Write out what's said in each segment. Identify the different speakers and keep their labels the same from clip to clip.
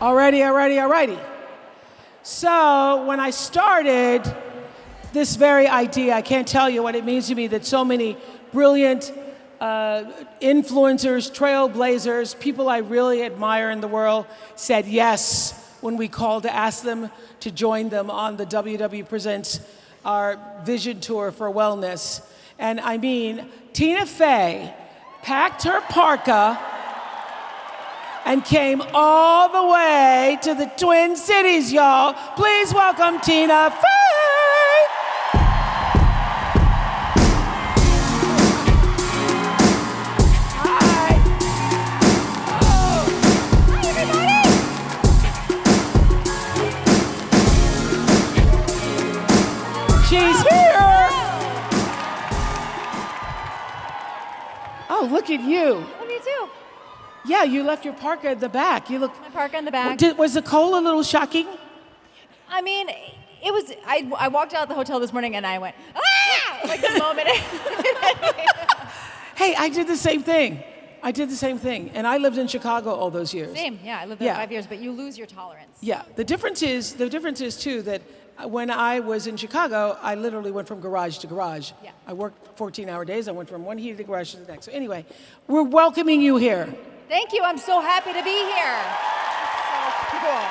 Speaker 1: Alrighty. So when I started this very idea, I can't tell you what it means to me that so many brilliant influencers, trailblazers, people I really admire in the world said yes when we called to ask them to join them on the WW Presents our Vision Tour for Wellness. And I mean, Tina Fey packed her parka and came all the way to the Twin Cities, y'all. Please welcome Tina Fey. Hi. Oh. Hi, everybody. She's here. Oh, look at you.
Speaker 2: Love you too.
Speaker 1: Yeah, you left your parka at the back. You look.
Speaker 2: My parka in the back.
Speaker 1: Was the cold a little shocking?
Speaker 2: I mean, it was. I walked out of the hotel this morning and I went, ah! Like the moment.
Speaker 1: Hey, I did the same thing. And I lived in Chicago all those years.
Speaker 2: Same, yeah. I lived there 5 years, but you lose your tolerance.
Speaker 1: Yeah, the difference is too that when I was in Chicago, I literally went from garage to garage.
Speaker 2: Yeah.
Speaker 1: I worked 14-hour days. I went from one heated garage to the next. So anyway, we're welcoming you here.
Speaker 2: Thank you. I'm so happy to be here. So cool.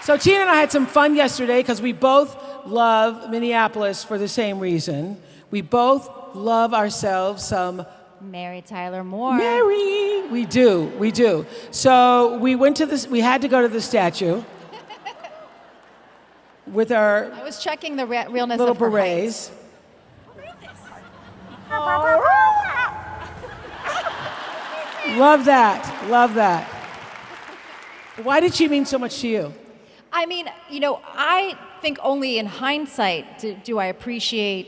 Speaker 1: So Tina and I had some fun yesterday because we both love Minneapolis for the same reason. We both love ourselves some
Speaker 2: Mary Tyler Moore.
Speaker 1: Mary. We do. So we went to this. We had to go to the statue with our
Speaker 2: I was checking the realness
Speaker 1: little
Speaker 2: of her
Speaker 1: berets. Love that. Why did she mean so much to you?
Speaker 2: I mean, I think only in hindsight do I appreciate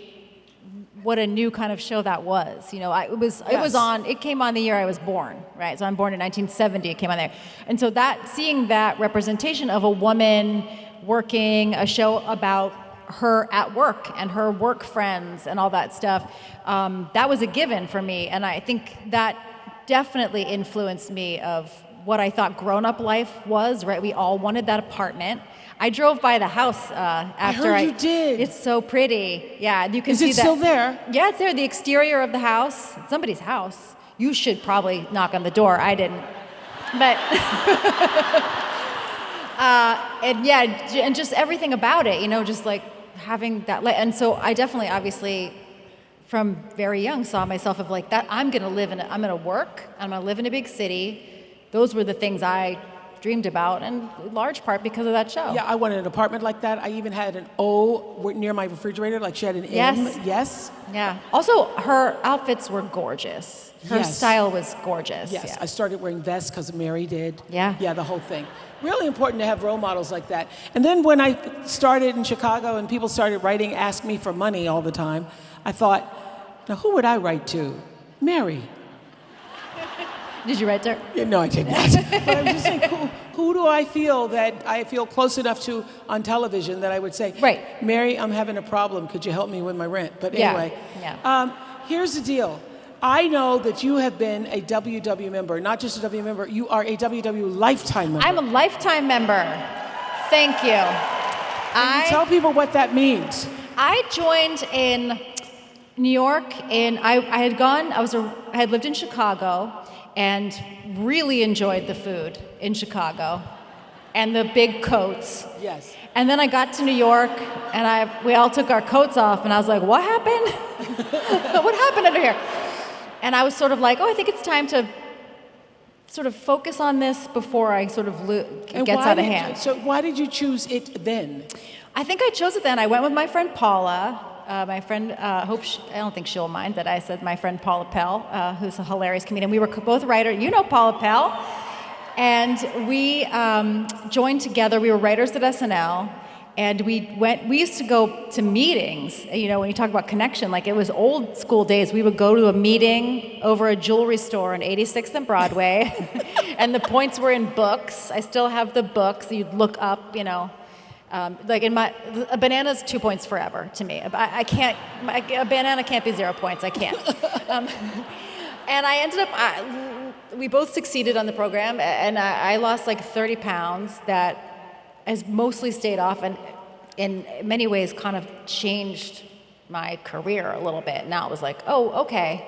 Speaker 2: what a new kind of show that was. It came on the year I was born, right? So I'm born in 1970, it came on there. And so seeing that representation of a woman working a show about her at work and her work friends and all that stuff, that was a given for me. And I think that definitely influenced me of what I thought grown-up life was, right? We all wanted that apartment. I drove by the house after
Speaker 1: I heard you did.
Speaker 2: It's so pretty. Yeah, you can see that.
Speaker 1: Is it still there?
Speaker 2: Yeah, it's there. The exterior of the house, somebody's house. You should probably knock on the door. I didn't. But, and just everything about it, just like having that. And so I definitely, obviously, from very young, saw myself of like that. I'm gonna work. I'm gonna live in a big city. Those were the things I dreamed about, and in large part because of that show.
Speaker 1: Yeah, I wanted an apartment like that. I even had an O near my refrigerator, like she had an M. Yes.
Speaker 2: Yeah. Also, her outfits were gorgeous. Her style was gorgeous.
Speaker 1: Yes.
Speaker 2: Yeah.
Speaker 1: I started wearing vests because Mary did.
Speaker 2: Yeah.
Speaker 1: Yeah, the whole thing. Really important to have role models like that. And then when I started in Chicago and people started ask me for money all the time, I thought, now who would I write to? Mary.
Speaker 2: Did you write to her?
Speaker 1: Yeah, no, I did not. But I'm just saying, who do I feel close enough to on television that I would say,
Speaker 2: right,
Speaker 1: Mary, I'm having a problem. Could you help me with my rent? But anyway, here's the deal. I know that you have been a WW member, not just a W member. You are a WW lifetime member.
Speaker 2: I'm a lifetime member. Thank you.
Speaker 1: Can you tell people what that means?
Speaker 2: I joined in New York, and I had lived in Chicago. And really enjoyed the food in Chicago and the big coats.
Speaker 1: Yes.
Speaker 2: And then I got to New York and we all took our coats off and I was like, what happened? What happened under here? And I was sort of like, I think it's time to sort of focus on this before I sort of gets out of hand.
Speaker 1: So why did you choose it then?
Speaker 2: I think I chose it then. I went with my friend Paula. My friend, I don't think she'll mind that I said my friend Paula Pell, who's a hilarious comedian. We were both writers. You know Paula Pell. And we joined together. We were writers at SNL. And we used to go to meetings. When you talk about connection, like it was old school days. We would go to a meeting over a jewelry store on 86th and Broadway. And the points were in books. I still have the books. You'd look up, like a banana's 2 points forever to me. I can't. A banana can't be 0 points. I can't. And I ended up we both succeeded on the program, and I lost like 30 pounds that has mostly stayed off, and in many ways kind of changed my career a little bit. Now it was like, oh, okay,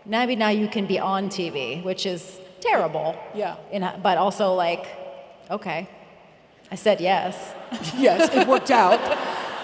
Speaker 2: maybe now you can be on TV, which is terrible.
Speaker 1: Yeah.
Speaker 2: But also like, okay, I said yes.
Speaker 1: Yes, it worked out.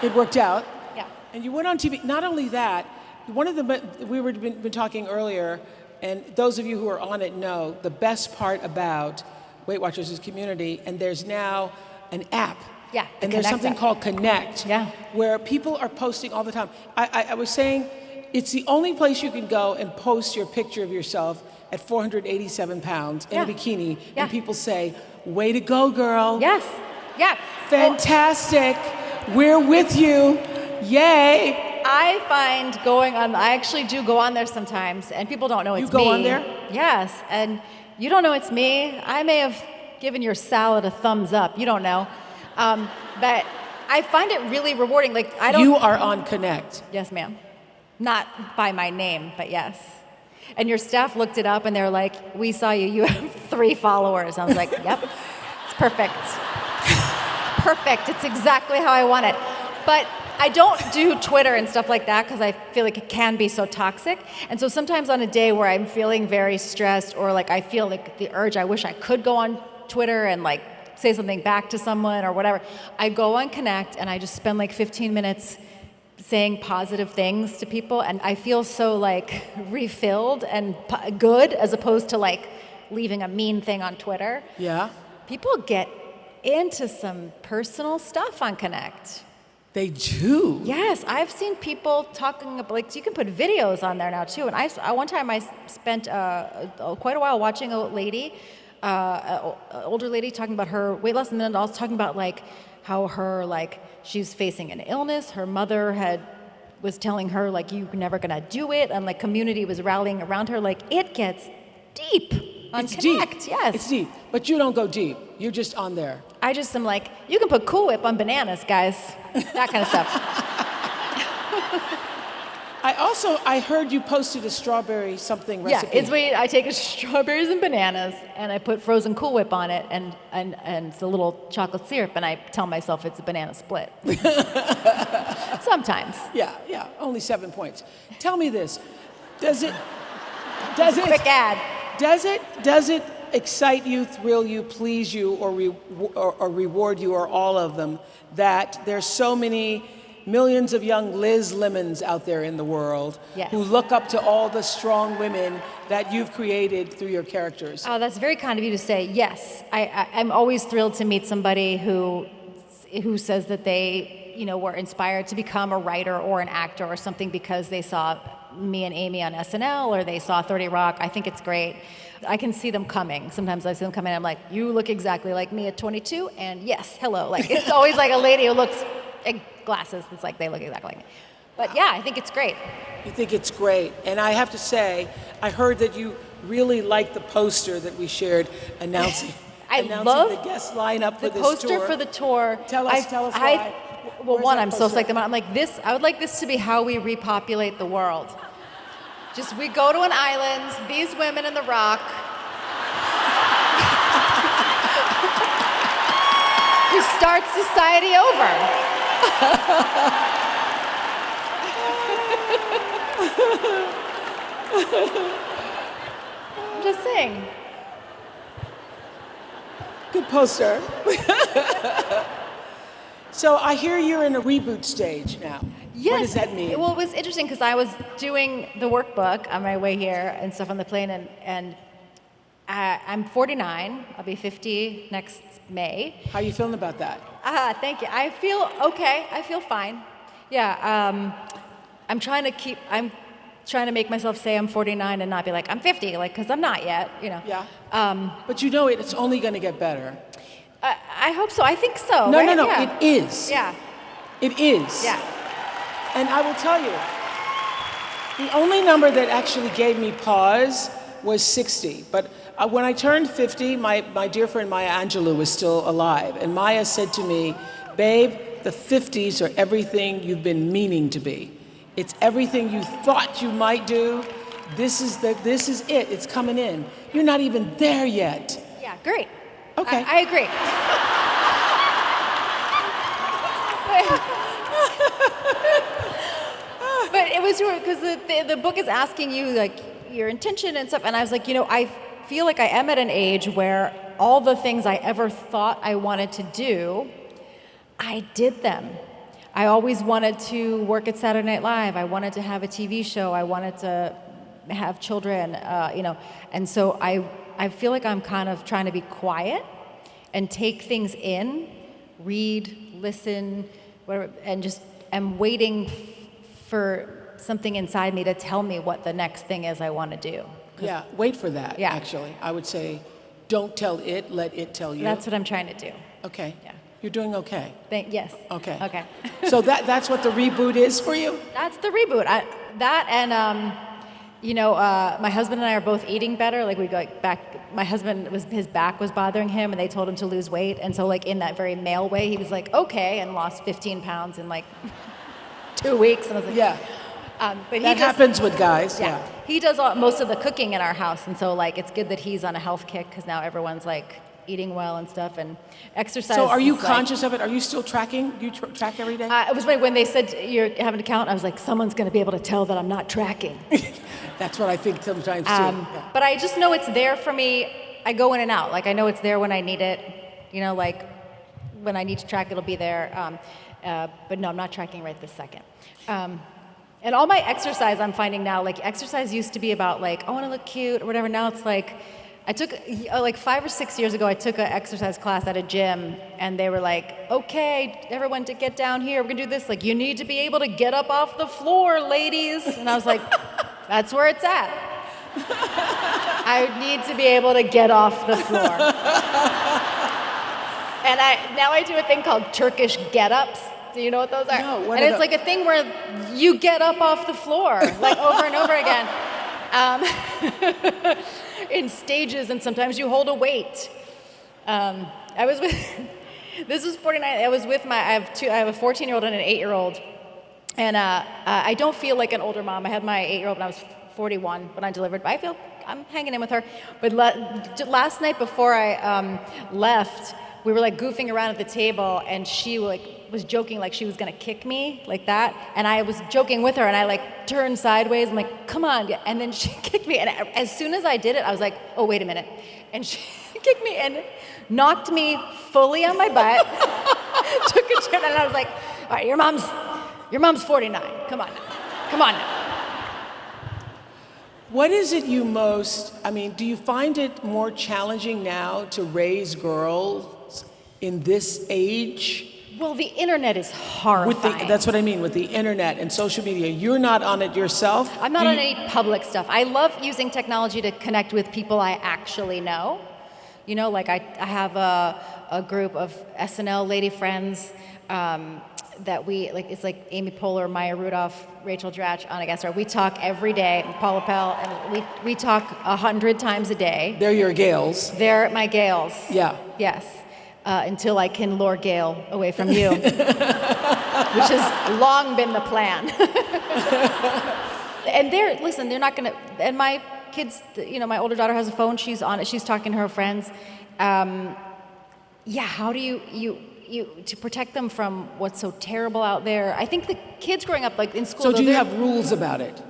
Speaker 1: It worked out.
Speaker 2: Yeah.
Speaker 1: And you went on TV. Not only that, one of the, we were been talking earlier, and those of you who are on it know the best part about Weight Watchers' community, and there's now an app.
Speaker 2: Yeah,
Speaker 1: and there's something called Connect,
Speaker 2: yeah,
Speaker 1: where people are posting all the time. I was saying it's the only place you can go and post your picture of yourself at 487 pounds in a bikini, and people say, way to go, girl.
Speaker 2: Yes, yeah.
Speaker 1: Fantastic. We're with you. Yay.
Speaker 2: I find I actually do go on there sometimes, and people don't know it's me.
Speaker 1: You go on there?
Speaker 2: Yes, and you don't know it's me. I may have given your salad a thumbs up. You don't know. But I find it really rewarding. Like, I don't.
Speaker 1: You are on Connect.
Speaker 2: Yes, ma'am. Not by my name, but yes. And your staff looked it up, and they're like, we saw you. You have 3 followers. I was like, yep, it's perfect. Perfect. It's exactly how I want it. But I don't do Twitter and stuff like that because I feel like it can be so toxic. And so sometimes on a day where I'm feeling very stressed, or like I feel like the urge, I wish I could go on Twitter and like say something back to someone or whatever, I go on Connect and I just spend like 15 minutes saying positive things to people, and I feel so like refilled and good, as opposed to like leaving a mean thing on Twitter.
Speaker 1: Yeah.
Speaker 2: People get into some personal stuff on Connect.
Speaker 1: They do.
Speaker 2: Yes, I've seen people talking about, like, you can put videos on there now too. And one time I spent quite a while watching a lady, an older lady, talking about her weight loss, and then also talking about like how she's facing an illness. Her mother was telling her like, you're never gonna do it, and like community was rallying around her. Like, it gets deep on Connect.
Speaker 1: Deep.
Speaker 2: Yes,
Speaker 1: it's deep, but you don't go deep. You're just on there.
Speaker 2: I just am like, you can put Cool Whip on bananas, guys. That kind of stuff.
Speaker 1: I heard you posted a strawberry something recipe.
Speaker 2: Yeah, I take strawberries and bananas, and I put frozen Cool Whip on it, and it's a little chocolate syrup, and I tell myself it's a banana split. Sometimes.
Speaker 1: Yeah, only 7 points. Tell me this,
Speaker 2: Quick ad.
Speaker 1: Does it excite you, thrill you, please you, or reward you, or all of them, that there's so many millions of young Liz Lemons out there in the world who look up to all the strong women that you've created through your characters?
Speaker 2: Oh, that's very kind of you to say. Yes, I'm always thrilled to meet somebody who says that they, were inspired to become a writer or an actor or something because they saw me and Amy on SNL, or they saw 30 Rock. I think it's great. I can see them coming. Sometimes I see them coming and I'm like, you look exactly like me at 22, and yes, hello. Like, it's always like a lady who looks glasses. It's like they look exactly like me. But yeah, I think it's great. You
Speaker 1: think it's great. And I have to say, I heard that you really liked the poster that we shared announcing the guest lineup for this tour.
Speaker 2: The poster for the tour.
Speaker 1: Tell us why.
Speaker 2: Well, one, I'm so psyched. I'm like, I would like this to be how we repopulate the world. Just, we go to an island, these women in the rock. We start society over. I'm just saying.
Speaker 1: Good poster. So I hear you're in a reboot stage now.
Speaker 2: Yes.
Speaker 1: What does that mean?
Speaker 2: Well, it was interesting because I was doing the workbook on my way here and stuff on the plane, and I'm 49. I'll be 50 next May.
Speaker 1: How are you feeling about that?
Speaker 2: Thank you. I feel okay. I feel fine. Yeah. I'm trying to make myself say I'm 49 and not be like, I'm 50, like, because I'm not yet,
Speaker 1: Yeah. But it's only going to get better.
Speaker 2: I hope so. I think so.
Speaker 1: No,
Speaker 2: right?
Speaker 1: no.
Speaker 2: Yeah.
Speaker 1: It is.
Speaker 2: Yeah.
Speaker 1: It is.
Speaker 2: Yeah.
Speaker 1: And I will tell you, the only number that actually gave me pause was 60. But when I turned 50, my dear friend Maya Angelou was still alive. And Maya said to me, babe, the 50s are everything you've been meaning to be. It's everything you thought you might do. this is it. It's coming in. You're not even there yet.
Speaker 2: Yeah, great.
Speaker 1: Okay.
Speaker 2: I agree. But it was because the book is asking you like your intention and stuff, and I was like, I feel like I am at an age where all the things I ever thought I wanted to do, I did them. I always wanted to work at Saturday Night Live. I wanted to have a TV show. I wanted to have children, and so I feel like I'm kind of trying to be quiet and take things in, read, listen, whatever, and just am waiting for something inside me to tell me what the next thing is I want to do.
Speaker 1: Yeah, wait for that,
Speaker 2: Yeah.
Speaker 1: actually. I would say, don't tell it, let it tell you.
Speaker 2: That's what I'm trying to do.
Speaker 1: Okay.
Speaker 2: Yeah.
Speaker 1: You're doing okay.
Speaker 2: Yes.
Speaker 1: Okay.
Speaker 2: Okay.
Speaker 1: So that's what the reboot is for you?
Speaker 2: That's the reboot. My husband and I are both eating better. Like we go back. My husband his back was bothering him, and they told him to lose weight. And so, like in that very male way, he was like, okay, and lost 15 pounds in like 2 weeks. And I was like,
Speaker 1: Yeah.
Speaker 2: But
Speaker 1: That happens with guys, yeah.
Speaker 2: He does most of the cooking in our house, and so like it's good that he's on a health kick because now everyone's like eating well and stuff and exercise.
Speaker 1: So are you
Speaker 2: is,
Speaker 1: conscious of it? Are you still tracking? Do you track every day?
Speaker 2: It was when they said you're having to count, I was like, someone's going to be able to tell that I'm not tracking.
Speaker 1: That's what I think sometimes too. Yeah.
Speaker 2: But I just know it's there for me. I go in and out. Like I know it's there when I need it. Like when I need to track, it'll be there. But no, I'm not tracking right this second. And all my exercise I'm finding now, like exercise used to be about like, I want to look cute or whatever. Now it's like, I took, like 5 or 6 years ago, I took an exercise class at a gym and they were like, okay, everyone to get down here, we're gonna do this. Like, you need to be able to get up off the floor, ladies. And I was like, that's where it's at. I need to be able to get off the floor. And now I do a thing called Turkish get-ups. Do you know what those are?
Speaker 1: No, what
Speaker 2: and
Speaker 1: are
Speaker 2: it's like a thing where you get up off the floor, like over and over again. In stages, and sometimes you hold a weight. I was with, this was 49, I was with I have a 14-year-old and an 8-year-old. And I don't feel like an older mom. I had my 8-year-old when I was 41 when I delivered, but I feel I'm hanging in with her. But last night before I left, we were like goofing around at the table, and she was joking like she was gonna kick me like that, and I was joking with her, and I like turned sideways. I'm like, come on, and then she kicked me, and as soon as I did it, I was like, oh wait a minute, and she kicked me and knocked me fully on my butt. Took a turn, and I was like, all right, your mom's 49. Come on now.
Speaker 1: What is it do you find it more challenging now to raise girls in this age?
Speaker 2: Well, the internet is horrifying.
Speaker 1: That's what I mean, with the internet and social media. You're not on it yourself?
Speaker 2: I'm not on any public stuff. I love using technology to connect with people I actually know. Like I have a group of SNL lady friends that it's like Amy Poehler, Maya Rudolph, Rachel Dratch, Anna Gaspar. We talk every day, Paula Pell, and we talk 100 times a day.
Speaker 1: They're your Gales.
Speaker 2: They're my Gales.
Speaker 1: Yeah.
Speaker 2: Yes. Until I can lure Gail away from you, which has long been the plan. And they're not gonna, and my kids, my older daughter has a phone, she's on it, she's talking to her friends. How do you to protect them from what's so terrible out there? I think the kids growing up, like in school.
Speaker 1: So do you have rules about it?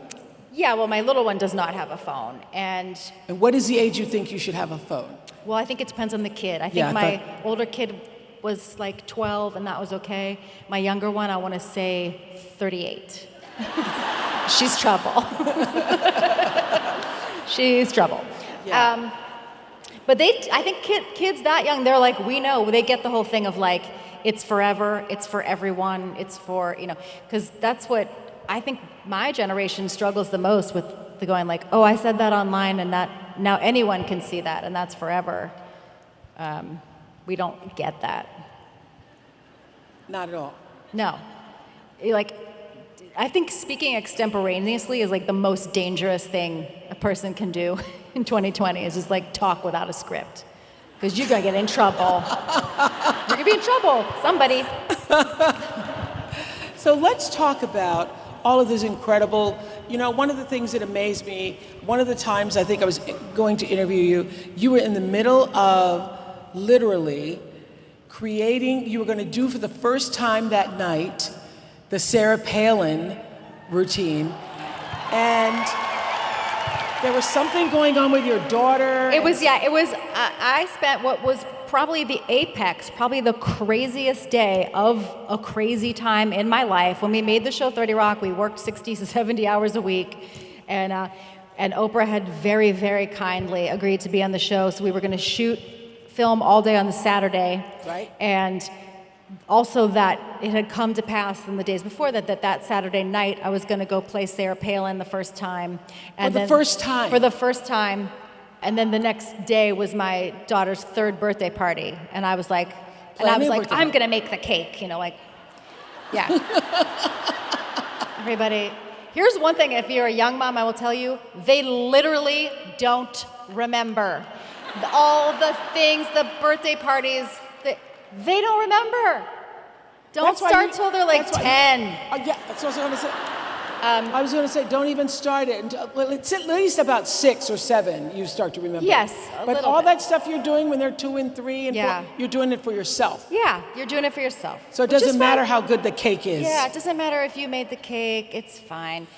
Speaker 2: Yeah, well, my little one does not have a phone, and
Speaker 1: what is the age you think you should have a phone?
Speaker 2: Well, I think it depends on the kid. I think my older kid was like 12, and that was okay. My younger one, I want to say 38. She's trouble. She's trouble.
Speaker 1: Yeah.
Speaker 2: But I think kids that young, they're like, we know. They get the whole thing of like, it's forever, it's for everyone, it's for, because that's what I think my generation struggles the most with, the going like, oh, I said that online, and that now anyone can see that, and that's forever. We don't get that.
Speaker 1: Not at all.
Speaker 2: No. I think speaking extemporaneously is like the most dangerous thing a person can do in 2020 is just like talk without a script. Because you're gonna get in trouble. You're gonna be in trouble, somebody.
Speaker 1: So let's talk about all of this incredible one of the things that amazed me, one of the times I think I was going to interview you, you were in the middle of literally creating, you were going to do for the first time that night, the Sarah Palin routine. And there was something going on with your daughter.
Speaker 2: I spent what was probably the apex, probably the craziest day of a crazy time in my life. When we made the show 30 Rock, we worked 60 to 70 hours a week. And Oprah had very, very kindly agreed to be on the show. So we were going to film all day on the Saturday.
Speaker 1: Right.
Speaker 2: And also that it had come to pass in the days before that Saturday night I was going to go play Sarah Palin the first time.
Speaker 1: For the first time.
Speaker 2: And then the next day was my daughter's 3rd birthday party. And I was like, I'm going to make the cake, yeah. Everybody, here's one thing, if you're a young mom, I will tell you, they literally don't remember. All the things, the birthday parties, they don't remember. Don't start till they're like 10.
Speaker 1: Yeah, that's what I was going to say. I was going to say, don't even start it until it's at least about 6 or 7 you start to remember.
Speaker 2: Yes,
Speaker 1: but all that stuff you're doing when they're 2 and 3 and 4, you're doing it for yourself.
Speaker 2: Yeah, you're doing it for yourself.
Speaker 1: So it doesn't matter how good the cake is.
Speaker 2: Yeah, it doesn't matter if you made the cake. It's fine.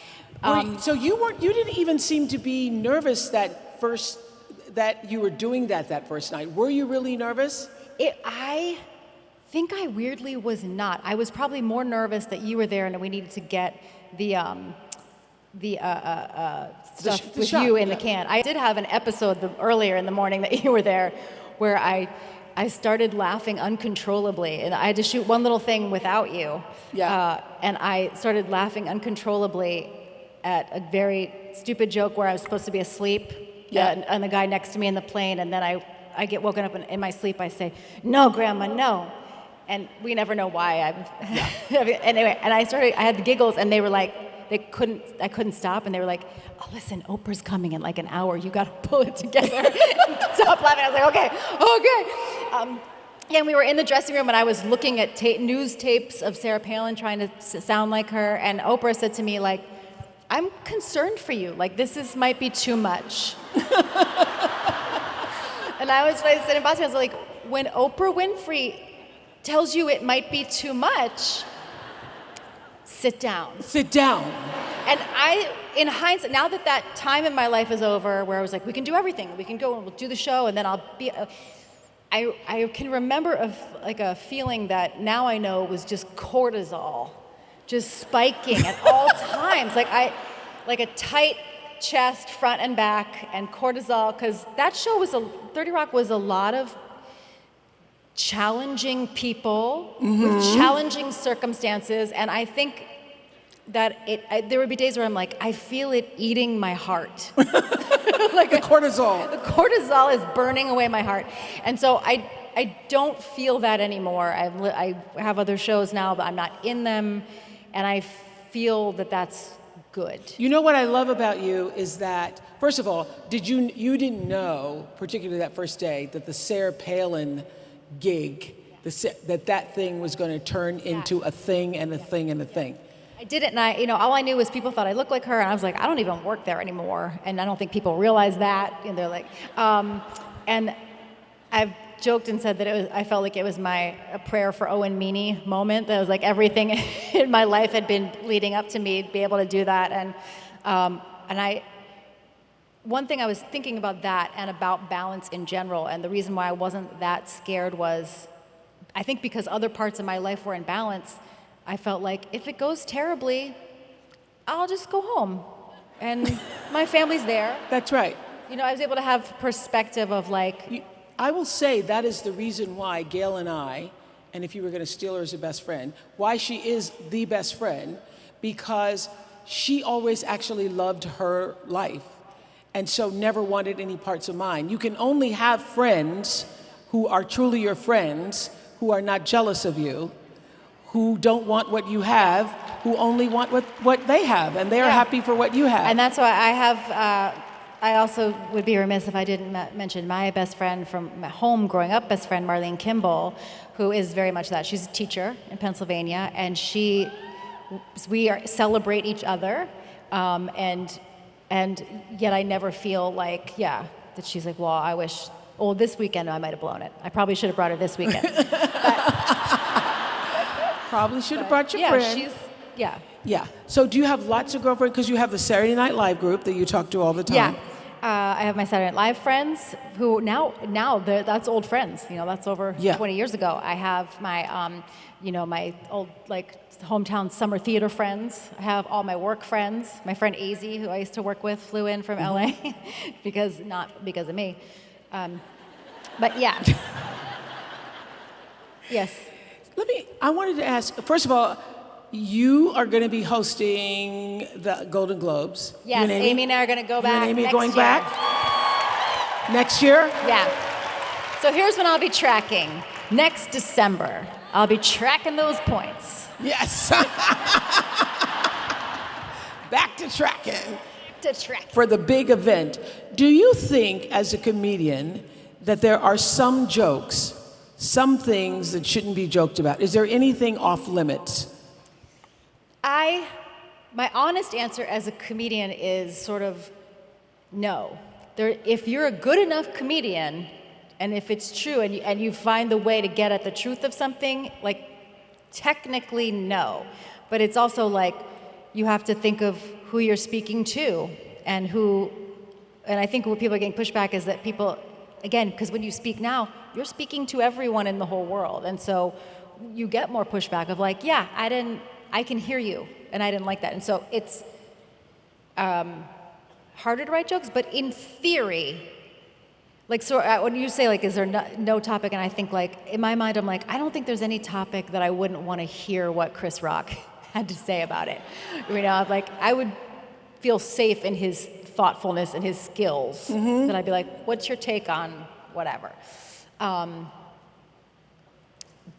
Speaker 1: So you didn't even seem to be nervous that you were doing that first night. Were you really nervous?
Speaker 2: I think I weirdly was not. I was probably more nervous that you were there and we needed to get the stuff with you in the can. I did have an episode earlier in the morning that you were there where I started laughing uncontrollably, and I had to shoot one little thing without you. Yeah. And I started laughing uncontrollably at a very stupid joke where I was supposed to be asleep. Yeah. And the guy next to me in the plane, and then I get woken up in my sleep. I say, "No, Grandma, no." And we never know why. Anyway, and I had the giggles, and they were like, I couldn't stop, and they were like, "Oh, listen, Oprah's coming in like an hour. You got to pull it together." Stop laughing. I was like, okay. And we were in the dressing room, and I was looking at news tapes of Sarah Palin trying to sound like her, and Oprah said to me, like, "I'm concerned for you. Like, might be too much." And I said in Boston, I was like, when Oprah Winfrey tells you it might be too much, sit down.
Speaker 1: Sit down.
Speaker 2: And in hindsight, now that time in my life is over, where I was like, we can do everything. We can go and we'll do the show, and then I'll be... I can remember a feeling that now I know was just cortisol, just spiking at all times. Like a tight chest, front and back, and cortisol, because that show 30 Rock was a lot of challenging people with challenging circumstances, and I think that there would be days where I'm like, I feel it eating my heart. Like
Speaker 1: the cortisol.
Speaker 2: The cortisol is burning away my heart, and so I don't feel that anymore. I have other shows now, but I'm not in them, and I feel that that's good.
Speaker 1: You know what I love about you is that, first of all, you didn't know, particularly that first day, that the Sarah Palin gig, that thing was going to turn into a thing and a thing and a thing.
Speaker 2: I didn't, and all I knew was people thought I looked like her, and I was like, I don't even work there anymore, and I don't think people realize that, and they're like, and I've joked and said that I felt like it was a prayer for Owen Meany moment. That was like everything in my life had been leading up to me to be able to do that. And one thing I was thinking about that and about balance in general, and the reason why I wasn't that scared was, I think because other parts of my life were in balance, I felt like if it goes terribly, I'll just go home. And my family's there.
Speaker 1: That's right.
Speaker 2: I was able to have perspective of like...
Speaker 1: I will say that is the reason why Gail and I, and if you were going to steal her as a best friend, why she is the best friend, because she always actually loved her life and so never wanted any parts of mine. You can only have friends who are truly your friends, who are not jealous of you, who don't want what you have, who only want what they have, and they are happy for what you have.
Speaker 2: And that's why I also would be remiss if I didn't mention my best friend from home, growing up best friend, Marlene Kimball, who is very much that. She's a teacher in Pennsylvania, and we celebrate each other. And yet I never feel like, that she's like, well, I wish, this weekend I might have blown it. I probably should have brought her this weekend.
Speaker 1: Probably should have brought your friend. Yeah. So do you have lots of girlfriends? Because you have the Saturday Night Live group that you talk to all the time.
Speaker 2: Yeah. I have my Saturday Night Live friends who now that's old friends. That's over 20 years ago. I have my, my old hometown summer theater friends. I have all my work friends. My friend Az, who I used to work with, flew in from LA not because of me. But yeah. Yes.
Speaker 1: I wanted to ask, first of all, you are going to be hosting the Golden Globes.
Speaker 2: Yes, Amy and I are going to go back.
Speaker 1: You and Amy
Speaker 2: next
Speaker 1: going
Speaker 2: year.
Speaker 1: back next year?
Speaker 2: Yeah. So here's when I'll be tracking. Next December, I'll be tracking those points.
Speaker 1: Yes. Back to tracking. For the big event. Do you think, as a comedian, that there are some jokes, some things that shouldn't be joked about? Is there anything off limits?
Speaker 2: My honest answer as a comedian is sort of no. If you're a good enough comedian, and if it's true, and you find the way to get at the truth of something, technically no. But it's also you have to think of who you're speaking to, and I think what people are getting pushback is that people, again, because when you speak now, you're speaking to everyone in the whole world, and so you get more pushback of I can hear you, and I didn't like that. And so it's harder to write jokes, but in theory, when you say, is there no topic, and I think, in my mind, I'm I don't think there's any topic that I wouldn't want to hear what Chris Rock had to say about it. I would feel safe in his thoughtfulness and his skills, that I'd be what's your take on whatever?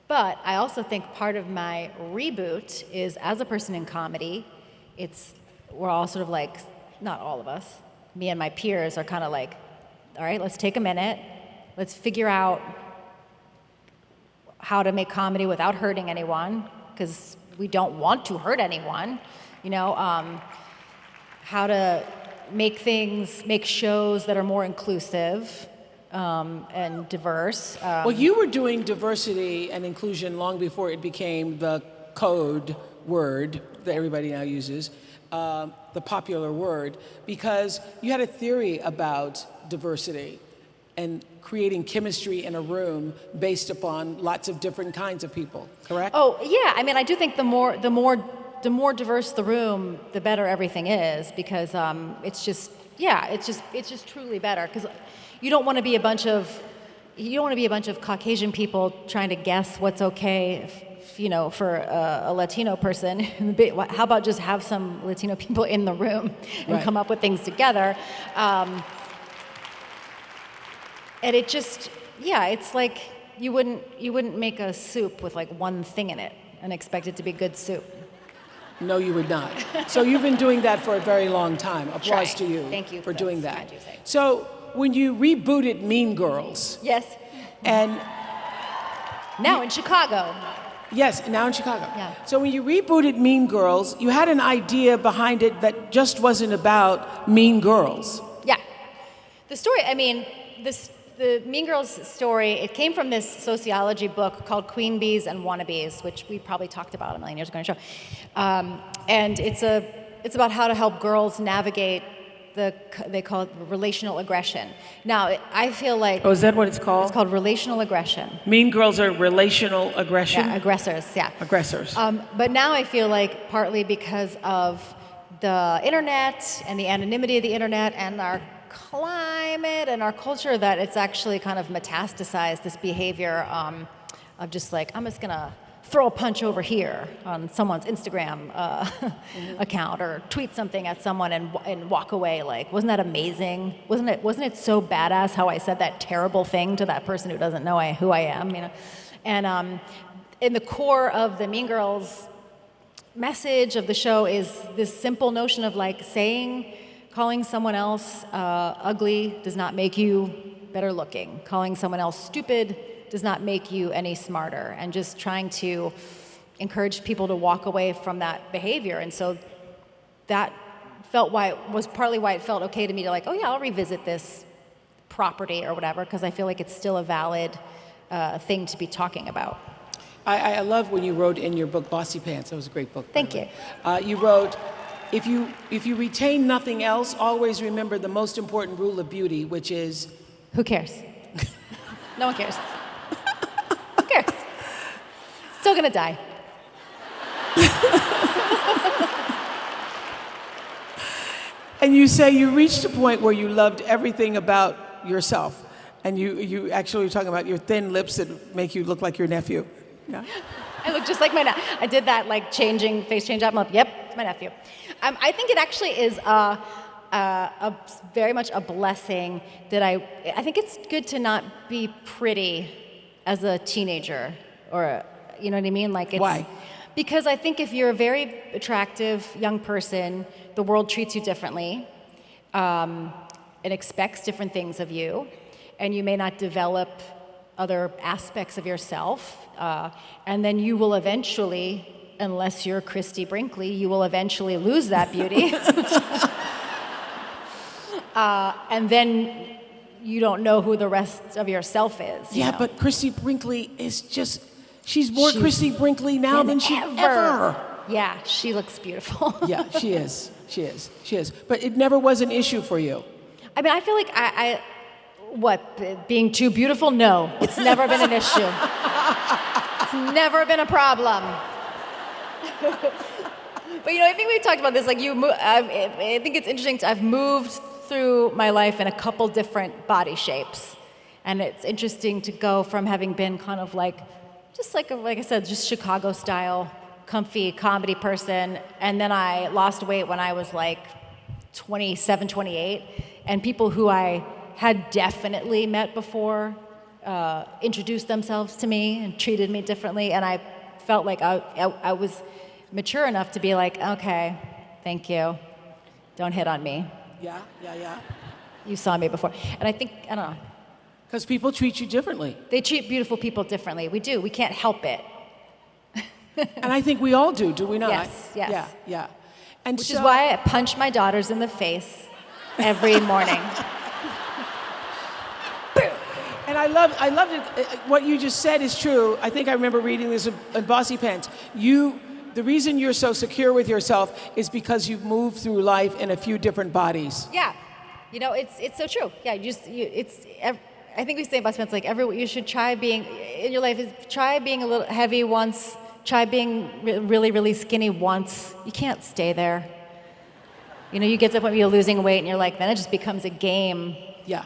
Speaker 2: But I also think part of my reboot is, as a person in comedy, we're all sort of not all of us, me and my peers are kind of all right, let's take a minute, let's figure out how to make comedy without hurting anyone, because we don't want to hurt anyone, how to make shows that are more inclusive, and diverse.
Speaker 1: Well, you were doing diversity and inclusion long before it became the code word that everybody now uses, the popular word, because you had a theory about diversity and creating chemistry in a room based upon lots of different kinds of people, correct?
Speaker 2: Oh, yeah. I do think the more diverse the room, the better everything is, because it's just truly better. Because you don't want to be a bunch of Caucasian people trying to guess what's okay, for a Latino person. How about just have some Latino people in the room and come up with things together? And it just, it's you wouldn't make a soup with one thing in it and expect it to be good soup.
Speaker 1: No, you would not. So you've been doing that for a very long time. Applause to you.
Speaker 2: Thank you
Speaker 1: for doing that.
Speaker 2: Kind you say.
Speaker 1: So when you rebooted Mean Girls.
Speaker 2: Yes.
Speaker 1: And
Speaker 2: now in Chicago.
Speaker 1: Yes, now in Chicago.
Speaker 2: Yeah.
Speaker 1: So when you rebooted Mean Girls, you had an idea behind it that just wasn't about mean girls.
Speaker 2: Yeah. The story, the Mean Girls story, it came from this sociology book called Queen Bees and Wannabes, which we probably talked about a million years ago in a show. And it's about how to help girls navigate they call it relational aggression. Now, I feel
Speaker 1: Oh, is that what it's called?
Speaker 2: It's called relational aggression.
Speaker 1: Mean Girls are relational aggression?
Speaker 2: Yeah, aggressors, yeah.
Speaker 1: Aggressors.
Speaker 2: But now I feel partly because of the internet and the anonymity of the internet and our climate and our culture, that it's actually kind of metastasized this behavior of just I'm just gonna throw a punch over here on someone's Instagram account, or tweet something at someone and walk away wasn't that amazing? Wasn't it so badass how I said that terrible thing to that person who doesn't know who I am? And in the core of the Mean Girls message of the show is this simple notion of calling someone else ugly does not make you better looking. Calling someone else stupid does not make you any smarter. And just trying to encourage people to walk away from that behavior. And so that was partly why it felt okay to me to like, oh yeah, I'll revisit this property or whatever, because I feel like it's still a valid thing to be talking about.
Speaker 1: I love when you wrote in your book, Bossy Pants. That was a great book.
Speaker 2: Thank you.
Speaker 1: You wrote, if you retain nothing else, always remember the most important rule of beauty, which is...
Speaker 2: Who cares? No one cares. Who cares? Still gonna die.
Speaker 1: And you say you reached a point where you loved everything about yourself. And you actually were talking about your thin lips that make you look like your nephew. Yeah.
Speaker 2: I look just like my nephew. I did that like face change up. I'm like, yep, it's my nephew. I think it actually is very much a blessing that I think it's good to not be pretty as a teenager, or you know what I mean? Like it's,
Speaker 1: why?
Speaker 2: Because I think if you're a very attractive young person, the world treats you differently. It expects different things of you, and you may not develop other aspects of yourself, and then you will eventually, unless you're Christy Brinkley, you will eventually lose that beauty. And then you don't know who the rest of yourself is.
Speaker 1: Yeah,
Speaker 2: know?
Speaker 1: But Christy Brinkley is just, she's more Christy Brinkley now than she ever.
Speaker 2: Yeah, she looks beautiful.
Speaker 1: Yeah, she is. She is. She is. But it never was an issue for you.
Speaker 2: I mean, I feel like being too beautiful? No, it's never been an issue. It's never been a problem. But you know, I think we talked about this. Like I think it's interesting. I've moved through my life in a couple different body shapes, and it's interesting to go from having been kind of like I said, just Chicago style, comfy comedy person, and then I lost weight when I was like 27, 28, and people who I had definitely met before introduced themselves to me and treated me differently, and I felt like I was mature enough to be like, okay, thank you, don't hit on me.
Speaker 1: Yeah.
Speaker 2: You saw me before. And I think, I don't know.
Speaker 1: Because people treat you differently.
Speaker 2: They treat beautiful people differently. We do. We can't help it.
Speaker 1: And I think we all do we not?
Speaker 2: Yes.
Speaker 1: Yeah. And
Speaker 2: Which is why I punch my daughters in the face every morning.
Speaker 1: And I loved it. What you just said is true. I think I remember reading this in Bossy Pants. The reason you're so secure with yourself is because you've moved through life in a few different bodies.
Speaker 2: Yeah, you know, it's so true. Yeah, I think we say in Bossy Pants, like you should try being in your life. Try being a little heavy once. Try being really, really skinny once. You can't stay there. You know, you get to the point where you're losing weight, and you're like, then it just becomes a game.
Speaker 1: Yeah.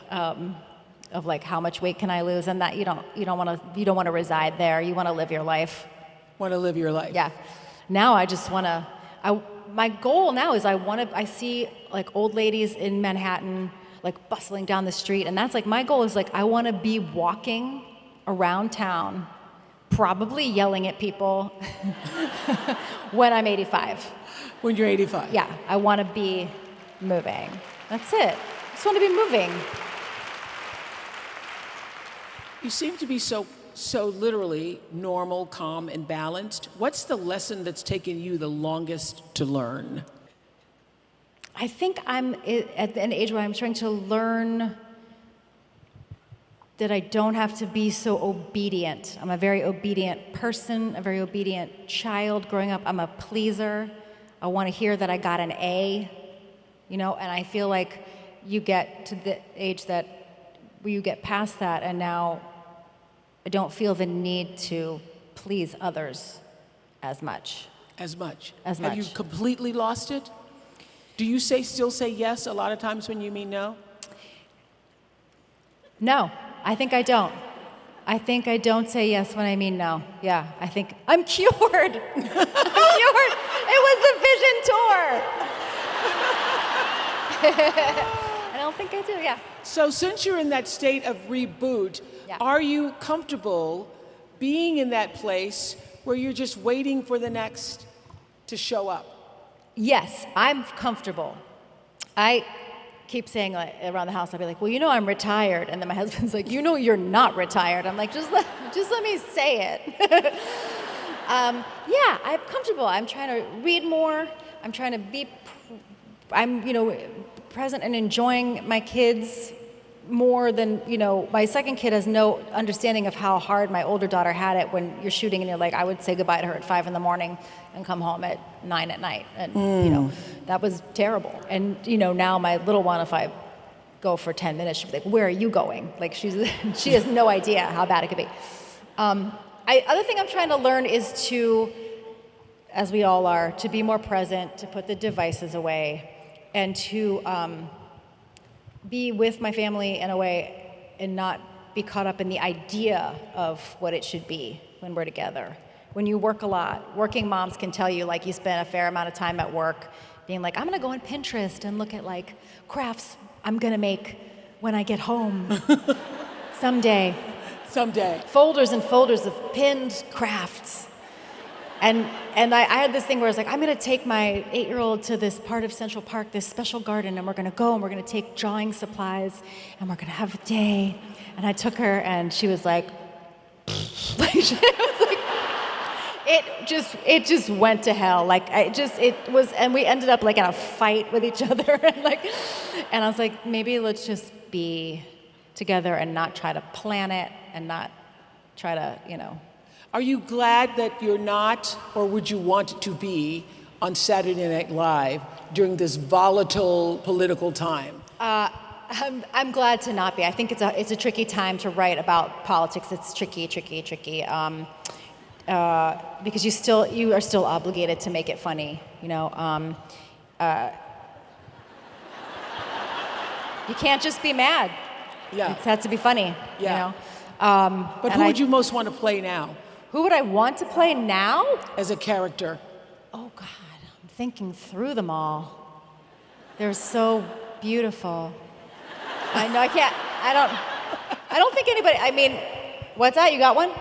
Speaker 2: Of like, how much weight can I lose? And that you don't want to reside there. You want to live your life.
Speaker 1: Want to live your life.
Speaker 2: Yeah. Now I just want to. My goal now is I see like old ladies in Manhattan like bustling down the street, and that's like my goal is like I want to be walking around town, probably yelling at people when I'm 85.
Speaker 1: When you're 85.
Speaker 2: Yeah, I want to be moving. That's it. I just want to be moving.
Speaker 1: You seem to be so literally normal, calm, and balanced. What's the lesson that's taken you the longest to learn?
Speaker 2: I think I'm at an age where I'm trying to learn that I don't have to be so obedient. I'm a very obedient person, a very obedient child growing up. I'm a pleaser. I want to hear that I got an A, you know, and I feel like you get to the age where you get past that, and now I don't feel the need to please others as much.
Speaker 1: As much?
Speaker 2: As
Speaker 1: Have
Speaker 2: much.
Speaker 1: you completely lost it? Do you still say yes a lot of times when you mean no?
Speaker 2: No, I think I don't. I think I don't say yes when I mean no. Yeah, I think I'm cured. I'm cured. It was the Vision Tour. I don't think I do, yeah.
Speaker 1: So since you're in that state of reboot,
Speaker 2: Yeah.
Speaker 1: Are you comfortable being in that place where you're just waiting for the next to show up?
Speaker 2: Yes, I'm comfortable. I keep saying like, around the house, I'll be like, well, you know I'm retired. And then my husband's like, you know you're not retired. I'm like, just let me say it. Yeah, I'm comfortable. I'm trying to read more. I'm trying to be I'm, present and enjoying my kids more than, my second kid has no understanding of how hard my older daughter had it when you're shooting and you're like, I would say goodbye to her at 5 in the morning and come home at 9 at night. And, that was terrible. And, now my little one, if I go for 10 minutes, she'll be like, where are you going? Like she has no idea how bad it could be. Other thing I'm trying to learn is to, as we all are, to be more present, to put the devices away, and to be with my family in a way and not be caught up in the idea of what it should be when we're together. When you work a lot, working moms can tell you, like, you spend a fair amount of time at work being like, I'm gonna go on Pinterest and look at like crafts I'm gonna make when I get home someday. Folders and folders of pinned crafts. And I had this thing where I was like, I'm gonna take my 8-year-old to this part of Central Park, this special garden, and we're gonna go and we're gonna take drawing supplies and we're gonna have a day. And I took her and she was like, it just went to hell. Like and we ended up like in a fight with each other and I was like, maybe let's just be together and not try to plan it and not try to,
Speaker 1: Are you glad that you're not, or would you want to be, on Saturday Night Live during this volatile political time?
Speaker 2: I'm glad to not be. I think it's a tricky time to write about politics. It's tricky. Because you are still obligated to make it funny. You can't just be mad.
Speaker 1: Yeah.
Speaker 2: It has to be funny.
Speaker 1: Yeah. But who would you most want to play now?
Speaker 2: Who would I want to play now?
Speaker 1: As a character.
Speaker 2: Oh God, I'm thinking through them all. They're so beautiful. I know I can't. I don't think anybody. I mean, what's that? You got one?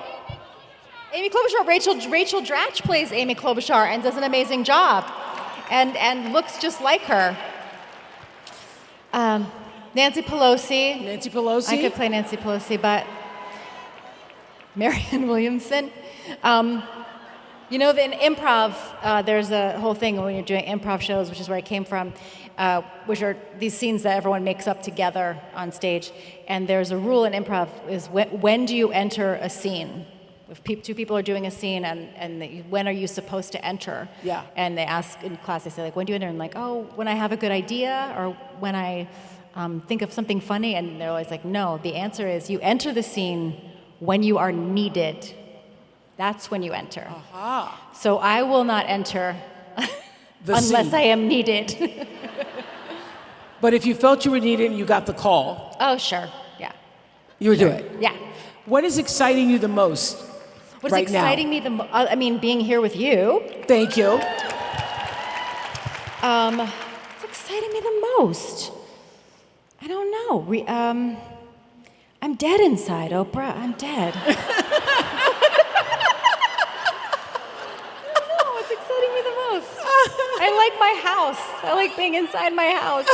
Speaker 2: Amy Klobuchar. Rachel Dratch plays Amy Klobuchar and does an amazing job, and looks just like her. Nancy Pelosi. I could play Nancy Pelosi, but Marianne Williamson. In improv, there's a whole thing when you're doing improv shows, which is where I came from, which are these scenes that everyone makes up together on stage. And there's a rule in improv is when do you enter a scene? If two people are doing a scene when are you supposed to enter?
Speaker 1: Yeah.
Speaker 2: And they ask in class, they say, like, when do you enter? And like, oh, when I have a good idea or when I think of something funny. And they're always like, no, the answer is you enter the scene when you are needed. That's when you enter.
Speaker 1: Aha.
Speaker 2: So I will not enter unless I am needed.
Speaker 1: But if you felt you were needed and you got the call.
Speaker 2: Oh, sure. Yeah.
Speaker 1: You would do it?
Speaker 2: Yeah.
Speaker 1: What is exciting you the most?
Speaker 2: What's
Speaker 1: right
Speaker 2: exciting
Speaker 1: now?
Speaker 2: me being here with you.
Speaker 1: Thank you.
Speaker 2: What's exciting me the most? I don't know. I'm dead inside, Oprah. I'm dead. I don't know what's exciting me the most. I like my house. I like being inside my house.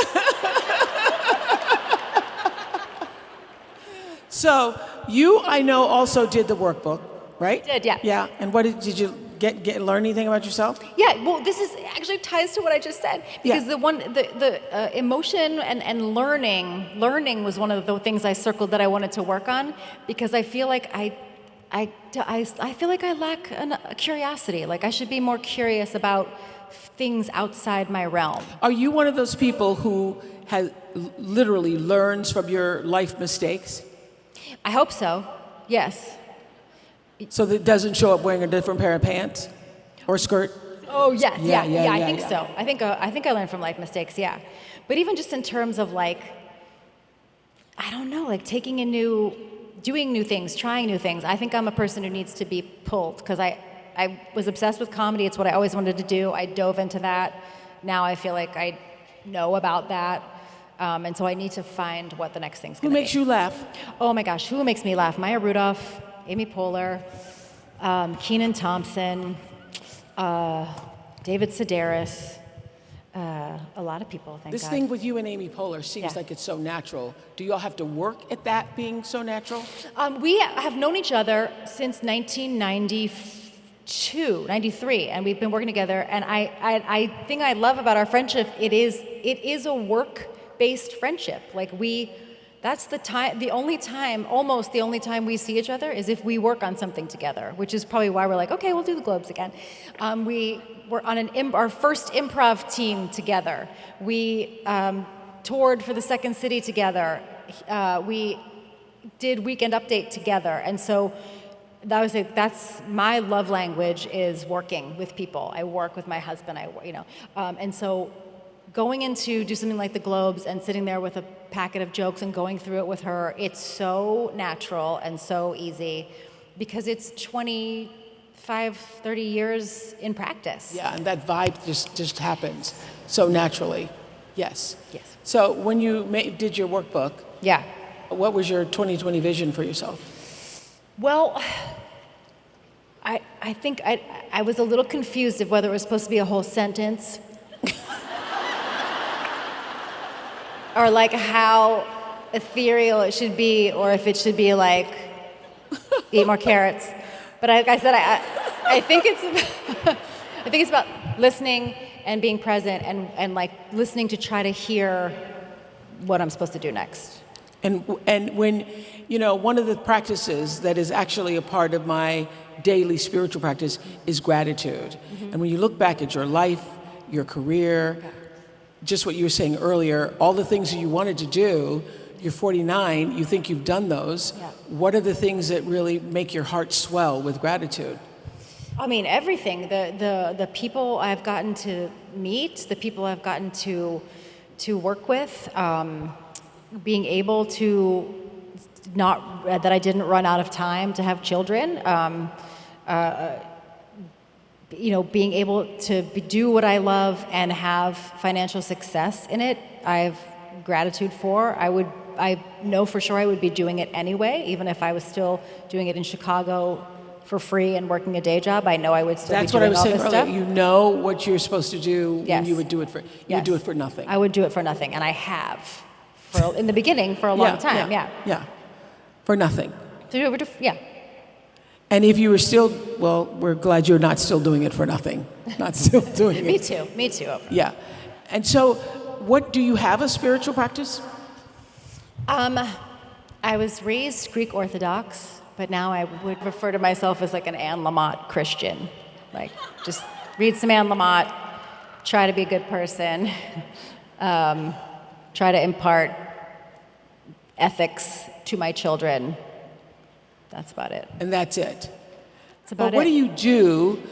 Speaker 1: So you, I know, also did the workbook, right?
Speaker 2: I did, yeah.
Speaker 1: Yeah. And what did you learn anything about yourself?
Speaker 2: Yeah. Well, this is actually ties to what I just said because the emotion and learning was one of the things I circled that I wanted to work on because I feel like I feel like I lack a curiosity. Like I should be more curious about things outside my realm.
Speaker 1: Are you one of those people who literally learns from your life mistakes?
Speaker 2: I hope so. Yes.
Speaker 1: So that it doesn't show up wearing a different pair of pants or skirt?
Speaker 2: Oh, yes. Yeah, I think
Speaker 1: yeah.
Speaker 2: so. I think I learned from life mistakes, yeah. But even just in terms of like, I don't know, like doing new things, trying new things. I think I'm a person who needs to be pulled because I was obsessed with comedy. It's what I always wanted to do. I dove into that. Now I feel like I know about that. And so I need to find what the next thing's going to be.
Speaker 1: Who makes you laugh?
Speaker 2: Oh my gosh, who makes me laugh? Maya Rudolph, Amy Poehler, Kenan Thompson, David Sedaris, a lot of people, thank God.
Speaker 1: This thing with you and Amy Poehler seems like it's so natural. Do you all have to work at that being so natural?
Speaker 2: We have known each other since 1990. 93, and we've been working together. And I think I love about our friendship, it is a work-based friendship. Like that's almost the only time we see each other is if we work on something together, which is probably why we're like, okay, we'll do the Globes again. We were on our first improv team together. We toured for the Second City together. We did Weekend Update together, and so that's my love language, is working with people. I work with my husband. And so going into do something like the Globes and sitting there with a packet of jokes and going through it with her, it's so natural and so easy because it's 25, 30 years in practice.
Speaker 1: Yeah, and that vibe just happens so naturally. Yes.
Speaker 2: Yes.
Speaker 1: So when you did your workbook,
Speaker 2: Yeah.
Speaker 1: what was your 2020 vision for yourself?
Speaker 2: Well, I think I was a little confused of whether it was supposed to be a whole sentence or like how ethereal it should be, or if it should be like eat more carrots. But like I said, I think it's about listening and being present and like listening to try to hear what I'm supposed to do next.
Speaker 1: And when, one of the practices that is actually a part of my daily spiritual practice is gratitude. Mm-hmm. And when you look back at your life, your career, just what you were saying earlier, all the things that you wanted to do, you're 49, you think you've done those. Yeah. What are the things that really make your heart swell with gratitude?
Speaker 2: I mean, everything. The people I've gotten to meet, the people I've gotten to work with, being able to that I didn't run out of time to have children, being able to do what I love and have financial success in it, I have gratitude for. I know for sure I would be doing it anyway, even if I was still doing it in Chicago for free and working a day job. I know I would still be doing all this stuff. That's what I was saying earlier. You know what you're supposed to do. Yes.
Speaker 1: When you would do it for. You would do it for nothing.
Speaker 2: I would do it for nothing, and I have in the beginning for a long time.
Speaker 1: Yeah. For nothing.
Speaker 2: Yeah.
Speaker 1: And if you were still, well, we're glad you're not still doing it for nothing. Not still doing it.
Speaker 2: Me too. Oprah.
Speaker 1: Yeah. And so, do you have a spiritual practice?
Speaker 2: I was raised Greek Orthodox, but now I would refer to myself as like an Anne Lamott Christian. Like, just read some Anne Lamott, try to be a good person, try to impart ethics to my children. That's about it.
Speaker 1: And that's it.
Speaker 2: That's about
Speaker 1: it. What
Speaker 2: it.
Speaker 1: do you do,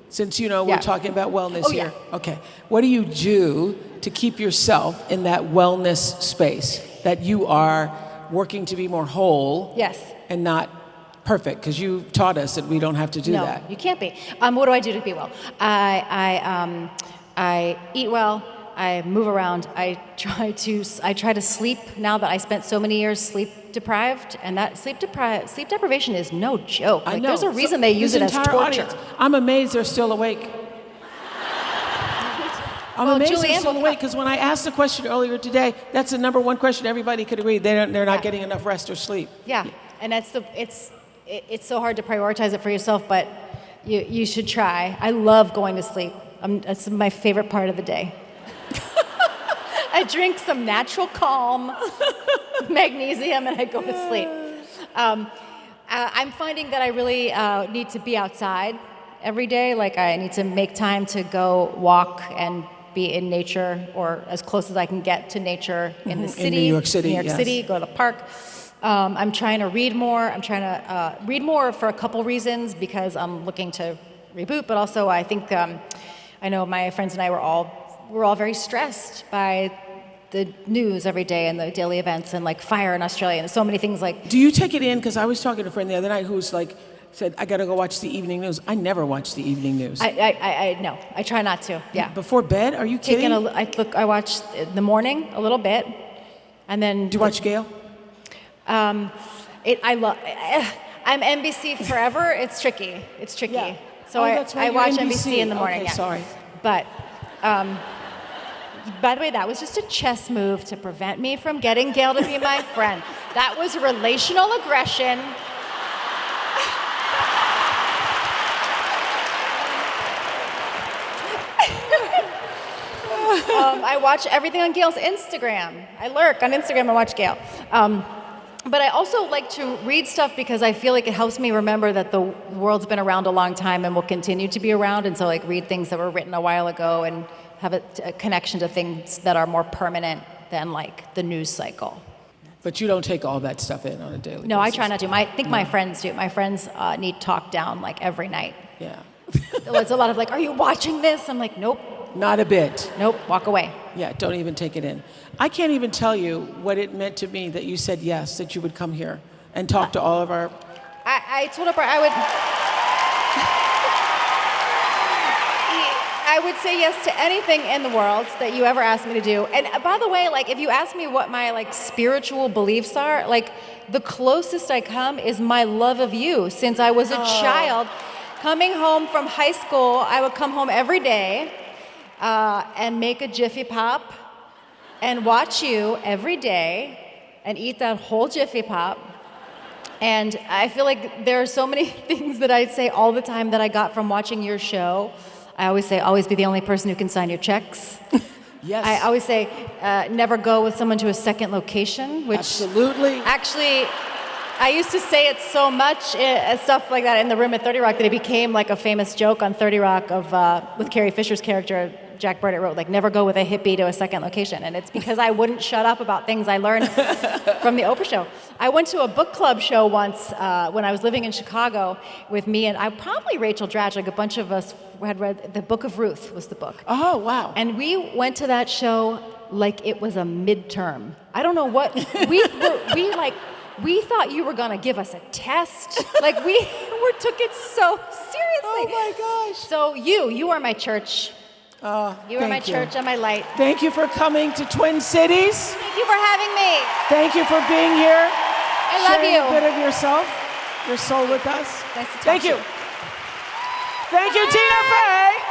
Speaker 1: since we're talking about wellness here? Yeah. Okay. What do you do to keep yourself in that wellness space, that you are working to be more whole?
Speaker 2: Yes.
Speaker 1: And not perfect, because you taught us that we don't have to do that.
Speaker 2: No, you can't be. What do I do to be well? I eat well. I move around. I try to sleep now that I spent so many years sleep deprived, and that sleep deprivation is no joke. Like, there's a reason they use it as torture. Audience,
Speaker 1: I'm amazed they're still awake. I'm amazed
Speaker 2: Julianne,
Speaker 1: they're still awake, because when I asked the question earlier today, that's the number one question everybody could agree. They're not getting enough rest or sleep.
Speaker 2: Yeah, and it's so hard to prioritize it for yourself, but you should try. I love going to sleep. It's my favorite part of the day. I drink some natural calm, magnesium, and I go to sleep. I'm finding that I really need to be outside every day. Like, I need to make time to go walk and be in nature, or as close as I can get to nature in the city.
Speaker 1: In New York City,
Speaker 2: City, go to the park. I'm trying to read more. I'm trying to read more for a couple reasons, because I'm looking to reboot, but also I think I know my friends and I we're all very stressed by the news every day and the daily events and like fire in Australia and so many things like.
Speaker 1: Do you take it in? Because I was talking to a friend the other night who's like said, I gotta go watch the evening news. I never watch the evening news.
Speaker 2: No, I try not to. Yeah.
Speaker 1: Before bed? Are you kidding?
Speaker 2: I watch in the morning a little bit, and then.
Speaker 1: Do you watch Gail?
Speaker 2: I'm NBC forever. It's tricky.
Speaker 1: Yeah.
Speaker 2: So I watch NBC in the morning.
Speaker 1: Okay,
Speaker 2: yeah.
Speaker 1: Sorry.
Speaker 2: But, by the way, that was just a chess move to prevent me from getting Gail to be my friend. That was relational aggression. I watch everything on Gail's Instagram. I lurk on Instagram and watch Gail. But I also like to read stuff because I feel like it helps me remember that the world's been around a long time and will continue to be around. And so like read things that were written a while ago and have a connection to things that are more permanent than like the news cycle.
Speaker 1: But you don't take all that stuff in on a daily basis.
Speaker 2: No, I try not to. I think my friends do. My friends need talk down like every night.
Speaker 1: Yeah.
Speaker 2: It's a lot of like, are you watching this? I'm like, nope.
Speaker 1: Not a bit.
Speaker 2: Nope, walk away.
Speaker 1: Yeah, don't even take it in. I can't even tell you what it meant to me that you said yes, that you would come here and talk to all of our...
Speaker 2: I told Oprah I would say yes to anything in the world that you ever asked me to do. And by the way, like if you ask me what my like spiritual beliefs are, like the closest I come is my love of you. Since I was a child, coming home from high school, I would come home every day and make a Jiffy Pop and watch you every day and eat that whole Jiffy Pop. And I feel like there are so many things that I say all the time that I got from watching your show. I always say, always be the only person who can sign your checks.
Speaker 1: Yes.
Speaker 2: I always say, never go with someone to a second location, which...
Speaker 1: Absolutely.
Speaker 2: Actually, I used to say it so much, stuff like that in the room at 30 Rock, that it became like a famous joke on 30 Rock with Carrie Fisher's character, Jack Burdett wrote, like, never go with a hippie to a second location. And it's because I wouldn't shut up about things I learned from the Oprah show. I went to a book club show once when I was living in Chicago with me, and probably Rachel Dratch, like a bunch of us had read The Book of Ruth was the book.
Speaker 1: Oh, wow.
Speaker 2: And we went to that show like it was a midterm. I don't know what, we thought you were gonna give us a test. Like we took it so seriously.
Speaker 1: Oh my gosh.
Speaker 2: So you are my church. You are my church and my light.
Speaker 1: Thank you for coming to Twin Cities.
Speaker 2: Thank you for having me.
Speaker 1: Thank you for being here.
Speaker 2: I love
Speaker 1: sharing
Speaker 2: you.
Speaker 1: a bit of yourself, your soul with us.
Speaker 2: Nice to talk
Speaker 1: Thank
Speaker 2: to
Speaker 1: you.
Speaker 2: you.
Speaker 1: Thank you, Tina Fey.